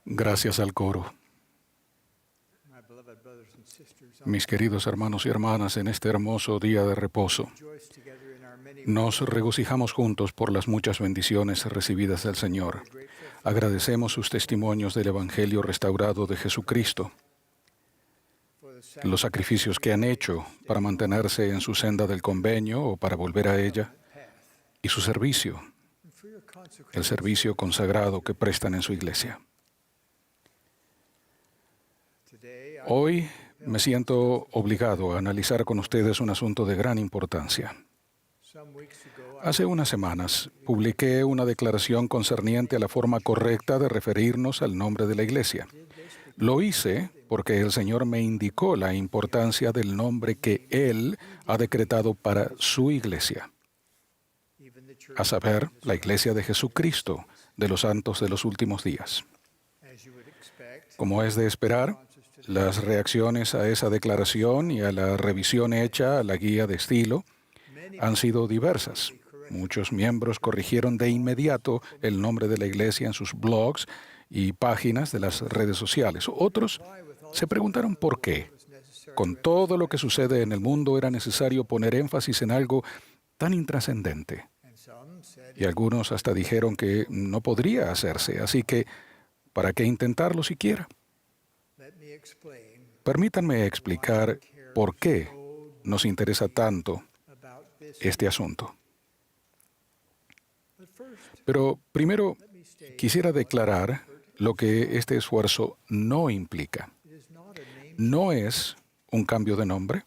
Gracias al coro. Mis queridos hermanos y hermanas, en este hermoso día de reposo, nos regocijamos juntos por las muchas bendiciones recibidas del Señor. Agradecemos sus testimonios del Evangelio restaurado de Jesucristo, los sacrificios que han hecho para mantenerse en su senda del convenio o para volver a ella, y su servicio, el servicio consagrado que prestan en su iglesia. Hoy me siento obligado a analizar con ustedes un asunto de gran importancia. Hace unas semanas publiqué una declaración concerniente a la forma correcta de referirnos al nombre de la iglesia. Lo hice porque el Señor me indicó la importancia del nombre que Él ha decretado para su iglesia, a saber, la iglesia de Jesucristo, de los santos de los últimos días. Como es de esperar, las reacciones a esa declaración y a la revisión hecha a la guía de estilo han sido diversas. Muchos miembros corrigieron de inmediato el nombre de la iglesia en sus blogs y páginas de las redes sociales. Otros se preguntaron por qué. Con todo lo que sucede en el mundo era necesario poner énfasis en algo tan intrascendente. Y algunos hasta dijeron que no podría hacerse, así que ¿para qué intentarlo siquiera? Permítanme explicar por qué nos interesa tanto este asunto. Pero primero quisiera declarar lo que este esfuerzo no implica. No es un cambio de nombre,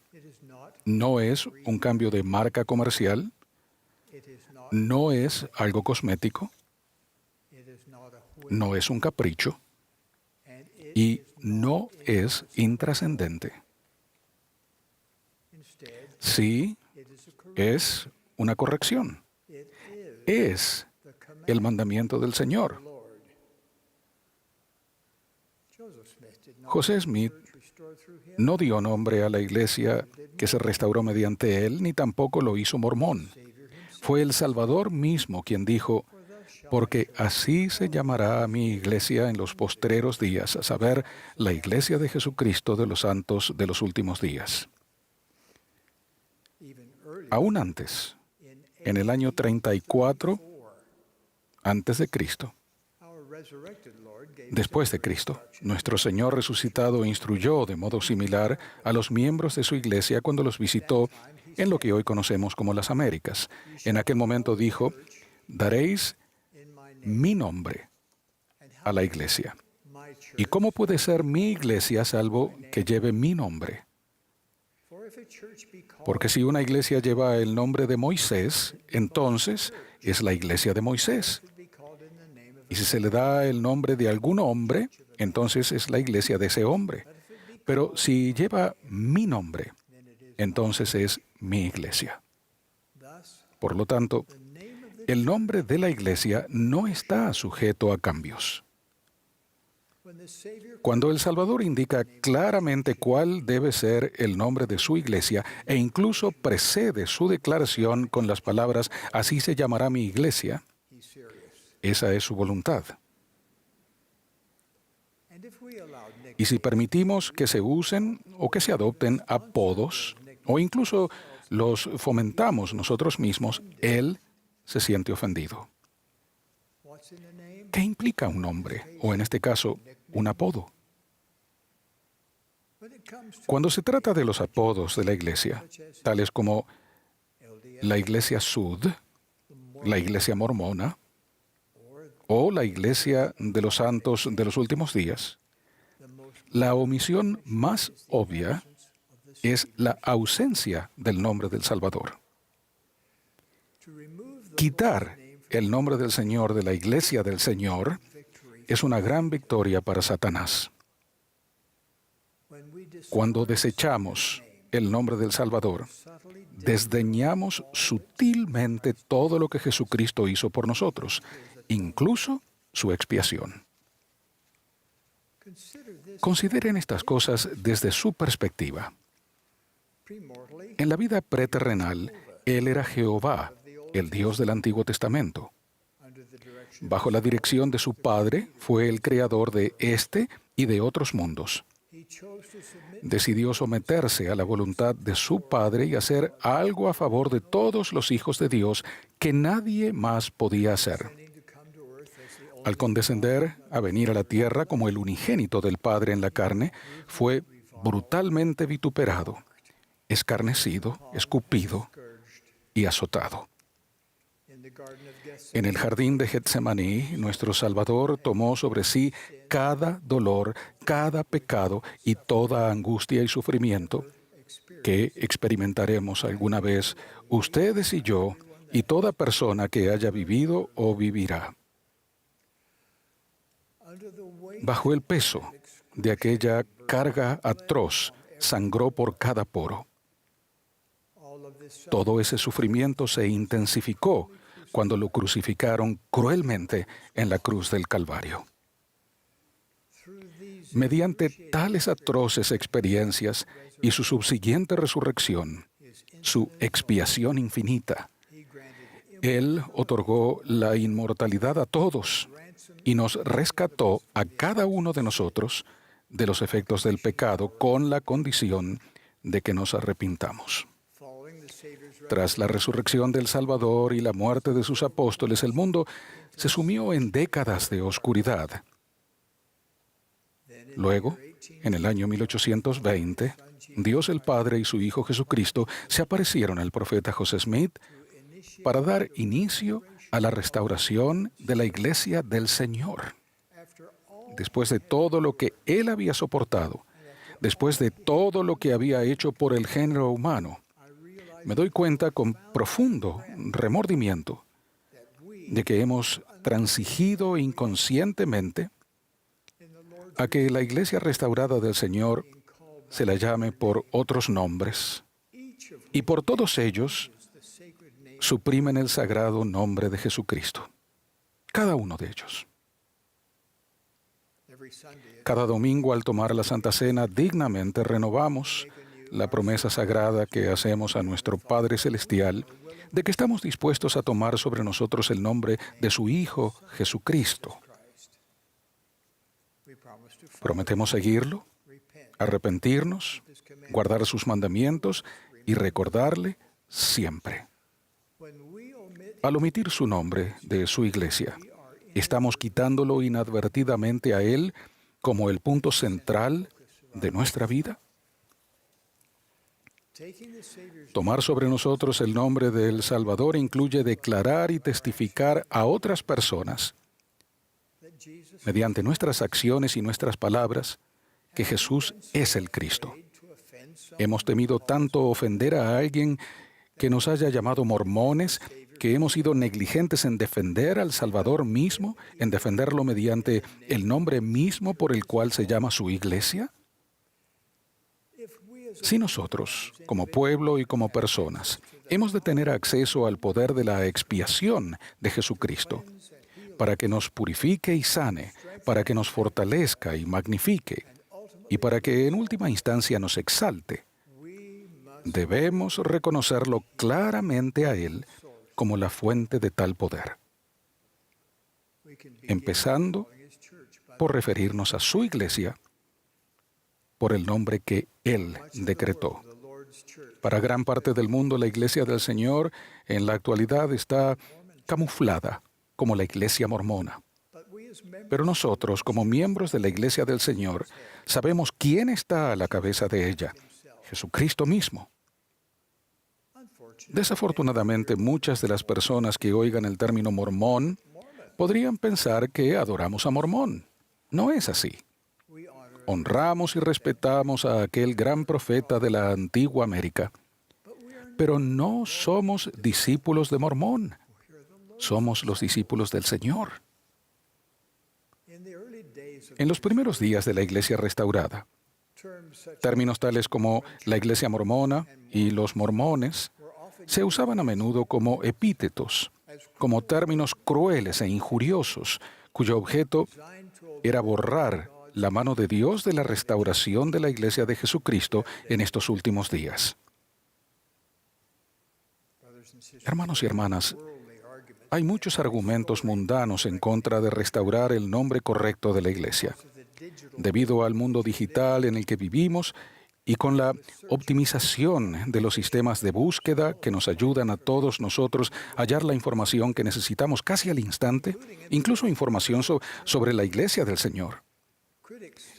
no es un cambio de marca comercial, no es algo cosmético, no es un capricho y no es intrascendente. Sí, es una corrección. Es el mandamiento del Señor. José Smith no dio nombre a la iglesia que se restauró mediante él, ni tampoco lo hizo Mormón. Fue el Salvador mismo quien dijo: porque así se llamará a mi iglesia en los postreros días, a saber, la iglesia de Jesucristo de los santos de los últimos días. Aún antes, en el año 34 antes de Cristo, después de Cristo, nuestro Señor resucitado instruyó de modo similar a los miembros de su iglesia cuando los visitó en lo que hoy conocemos como las Américas. En aquel momento dijo: daréis mi nombre a la iglesia. ¿Y cómo puede ser mi iglesia salvo que lleve mi nombre? Porque si una iglesia lleva el nombre de Moisés, entonces es la iglesia de Moisés. Y si se le da el nombre de algún hombre, entonces es la iglesia de ese hombre. Pero si lleva mi nombre, entonces es mi iglesia. Por lo tanto, el nombre de la iglesia no está sujeto a cambios. Cuando el Salvador indica claramente cuál debe ser el nombre de su iglesia e incluso precede su declaración con las palabras «así se llamará mi iglesia», esa es su voluntad. Y si permitimos que se usen o que se adopten apodos, o incluso los fomentamos nosotros mismos, Él se siente ofendido. ¿Qué implica un nombre, o en este caso, un apodo? Cuando se trata de los apodos de la iglesia, tales como la iglesia Sud, la iglesia mormona, o la iglesia de los santos de los últimos días, la omisión más obvia es la ausencia del nombre del Salvador. Quitar el nombre del Señor de la iglesia del Señor es una gran victoria para Satanás. Cuando desechamos el nombre del Salvador, desdeñamos sutilmente todo lo que Jesucristo hizo por nosotros, incluso su expiación. Consideren estas cosas desde su perspectiva. En la vida preterrenal, Él era Jehová, el Dios del Antiguo Testamento. Bajo la dirección de su Padre, fue el creador de este y de otros mundos. Decidió someterse a la voluntad de su Padre y hacer algo a favor de todos los hijos de Dios que nadie más podía hacer. Al condescender a venir a la tierra como el unigénito del Padre en la carne, fue brutalmente vituperado, escarnecido, escupido y azotado. En el jardín de Getsemaní, nuestro Salvador tomó sobre sí cada dolor, cada pecado y toda angustia y sufrimiento que experimentaremos alguna vez ustedes y yo y toda persona que haya vivido o vivirá. Bajo el peso de aquella carga atroz, sangró por cada poro. Todo ese sufrimiento se intensificó cuando lo crucificaron cruelmente en la cruz del Calvario. Mediante tales atroces experiencias y su subsiguiente resurrección, su expiación infinita, Él otorgó la inmortalidad a todos y nos rescató a cada uno de nosotros de los efectos del pecado con la condición de que nos arrepintamos. Tras la resurrección del Salvador y la muerte de sus apóstoles, el mundo se sumió en décadas de oscuridad. Luego, en el año 1820, Dios el Padre y su Hijo Jesucristo se aparecieron al profeta José Smith para dar inicio a la restauración de la Iglesia del Señor. Después de todo lo que Él había soportado, después de todo lo que había hecho por el género humano, me doy cuenta con profundo remordimiento de que hemos transigido inconscientemente a que la Iglesia restaurada del Señor se la llame por otros nombres, y por todos ellos suprimen el sagrado nombre de Jesucristo. Cada uno de ellos. Cada domingo, al tomar la Santa Cena, dignamente renovamos la promesa sagrada que hacemos a nuestro Padre Celestial de que estamos dispuestos a tomar sobre nosotros el nombre de su Hijo Jesucristo. Prometemos seguirlo, arrepentirnos, guardar sus mandamientos y recordarle siempre. Al omitir su nombre de su iglesia, ¿estamos quitándolo inadvertidamente a Él como el punto central de nuestra vida? Tomar sobre nosotros el nombre del Salvador incluye declarar y testificar a otras personas, mediante nuestras acciones y nuestras palabras, que Jesús es el Cristo. Hemos temido tanto ofender a alguien que nos haya llamado mormones, que hemos sido negligentes en defender al Salvador mismo, en defenderlo mediante el nombre mismo por el cual se llama su iglesia. Si nosotros, como pueblo y como personas, hemos de tener acceso al poder de la expiación de Jesucristo, para que nos purifique y sane, para que nos fortalezca y magnifique, y para que en última instancia nos exalte, debemos reconocerlo claramente a Él como la fuente de tal poder, empezando por referirnos a su iglesia por el nombre que Él decretó. Para gran parte del mundo, la Iglesia del Señor en la actualidad está camuflada como la Iglesia mormona. Pero nosotros, como miembros de la Iglesia del Señor, sabemos quién está a la cabeza de ella: Jesucristo mismo. Desafortunadamente, muchas de las personas que oigan el término mormón podrían pensar que adoramos a Mormón. No es así. Honramos y respetamos a aquel gran profeta de la antigua América, pero no somos discípulos de Mormón. Somos los discípulos del Señor. En los primeros días de la Iglesia restaurada, términos tales como la Iglesia mormona y los mormones se usaban a menudo como epítetos, como términos crueles e injuriosos, cuyo objeto era borrar la mano de Dios de la restauración de la Iglesia de Jesucristo en estos últimos días. Hermanos y hermanas, Hay muchos argumentos mundanos en contra de restaurar el nombre correcto de la Iglesia. Debido al mundo digital en el que vivimos y con la optimización de los sistemas de búsqueda que nos ayudan a todos nosotros a hallar la información que necesitamos casi al instante, incluso información sobre la Iglesia del Señor.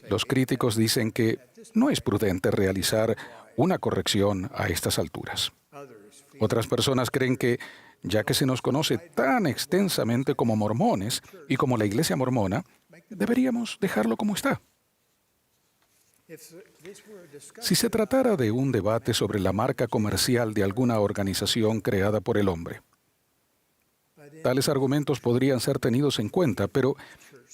Los críticos dicen que no es prudente realizar una corrección a estas alturas. Otras personas creen que, ya que se nos conoce tan extensamente como mormones y como la Iglesia mormona, deberíamos dejarlo como está. Si se tratara de un debate sobre la marca comercial de alguna organización creada por el hombre, tales argumentos podrían ser tenidos en cuenta, pero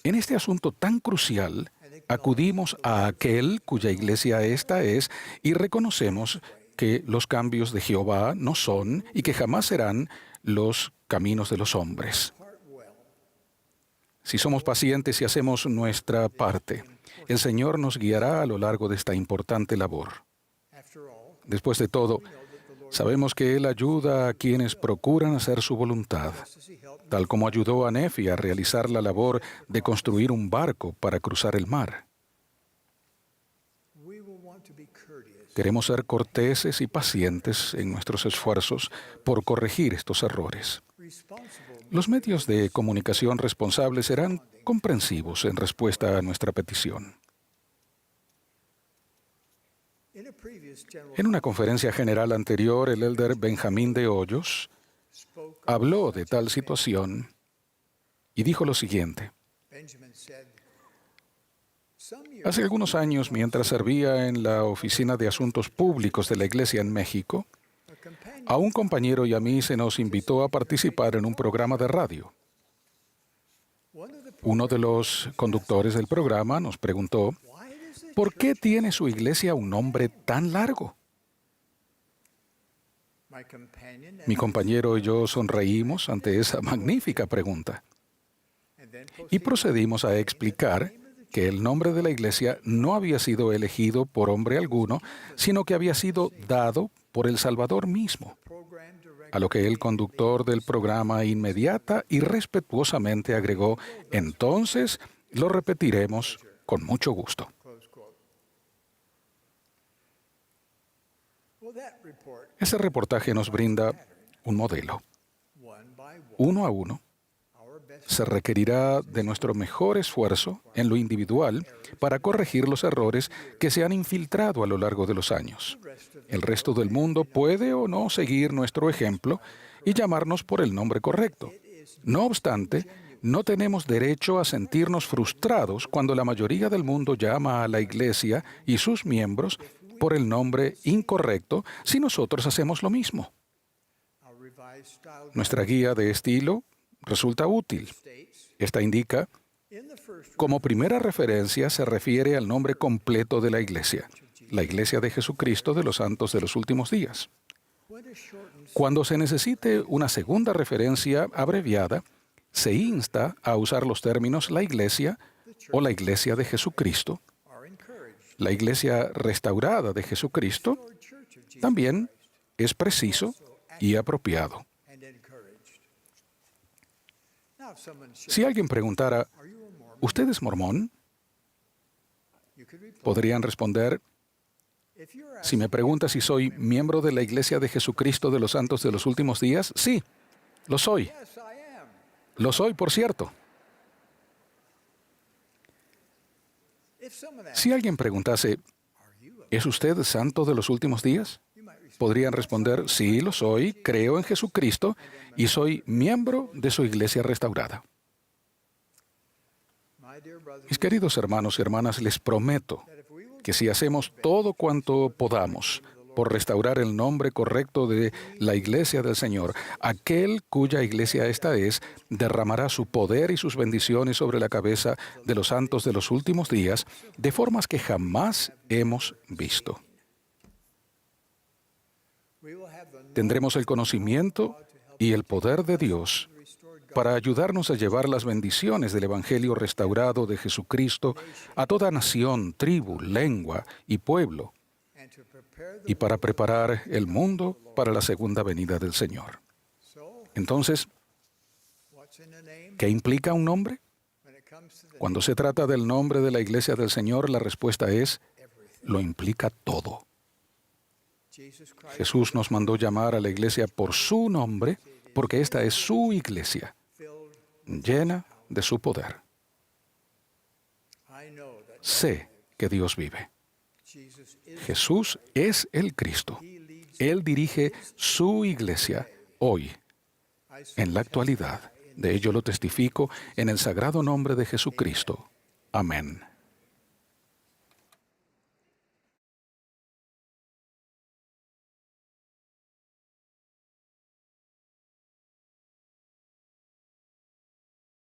en este asunto tan crucial, acudimos a aquel cuya iglesia esta es y reconocemos que los cambios de Jehová no son y que jamás serán los caminos de los hombres. Si somos pacientes y hacemos nuestra parte, el Señor nos guiará a lo largo de esta importante labor. Después de todo, sabemos que Él ayuda a quienes procuran hacer su voluntad, tal como ayudó a Nefi a realizar la labor de construir un barco para cruzar el mar. Queremos ser corteses y pacientes en nuestros esfuerzos por corregir estos errores. Los medios de comunicación responsables serán comprensivos en respuesta a nuestra petición. En una conferencia general anterior, el elder Benjamín de Hoyos habló de tal situación y dijo lo siguiente: hace algunos años, mientras servía en la Oficina de Asuntos Públicos de la Iglesia en México, a un compañero y a mí se nos invitó a participar en un programa de radio. Uno de los conductores del programa nos preguntó: ¿por qué tiene su iglesia un nombre tan largo? Mi compañero y yo sonreímos ante esa magnífica pregunta y procedimos a explicar que el nombre de la iglesia no había sido elegido por hombre alguno, sino que había sido dado por el Salvador mismo. A lo que el conductor del programa inmediata y respetuosamente agregó: entonces lo repetiremos con mucho gusto. Ese reportaje nos brinda un modelo. Uno a uno, se requerirá de nuestro mejor esfuerzo en lo individual para corregir los errores que se han infiltrado a lo largo de los años. El resto del mundo puede o no seguir nuestro ejemplo y llamarnos por el nombre correcto. No obstante, no tenemos derecho a sentirnos frustrados cuando la mayoría del mundo llama a la Iglesia y sus miembros por el nombre incorrecto si nosotros hacemos lo mismo. Nuestra guía de estilo resulta útil. Esta indica: como primera referencia se refiere al nombre completo de la Iglesia de Jesucristo de los Santos de los Últimos Días. Cuando se necesite una segunda referencia abreviada, se insta a usar los términos la Iglesia o la Iglesia de Jesucristo. La Iglesia restaurada de Jesucristo también es preciso y apropiado. Si alguien preguntara: ¿usted es mormón?, podrían responder: si me pregunta si soy miembro de la Iglesia de Jesucristo de los Santos de los Últimos Días, sí, lo soy. Lo soy, por cierto. Si alguien preguntase: ¿es usted santo de los últimos días?, podrían responder: sí, lo soy, creo en Jesucristo y soy miembro de su iglesia restaurada. Mis queridos hermanos y hermanas, les prometo que si hacemos todo cuanto podamos por restaurar el nombre correcto de la iglesia del Señor, aquel cuya iglesia esta es, derramará su poder y sus bendiciones sobre la cabeza de los santos de los últimos días de formas que jamás hemos visto. Tendremos el conocimiento y el poder de Dios para ayudarnos a llevar las bendiciones del Evangelio restaurado de Jesucristo a toda nación, tribu, lengua y pueblo, y para preparar el mundo para la segunda venida del Señor. Entonces, ¿Qué implica un nombre? Cuando se trata del nombre de la Iglesia del Señor, la respuesta es, lo implica todo. Jesús nos mandó llamar a la Iglesia por su nombre, porque esta es su Iglesia, llena de su poder. Sé que Dios vive. Jesús es el Cristo. Él dirige su Iglesia hoy, en la actualidad. De ello lo testifico en el sagrado nombre de Jesucristo. Amén.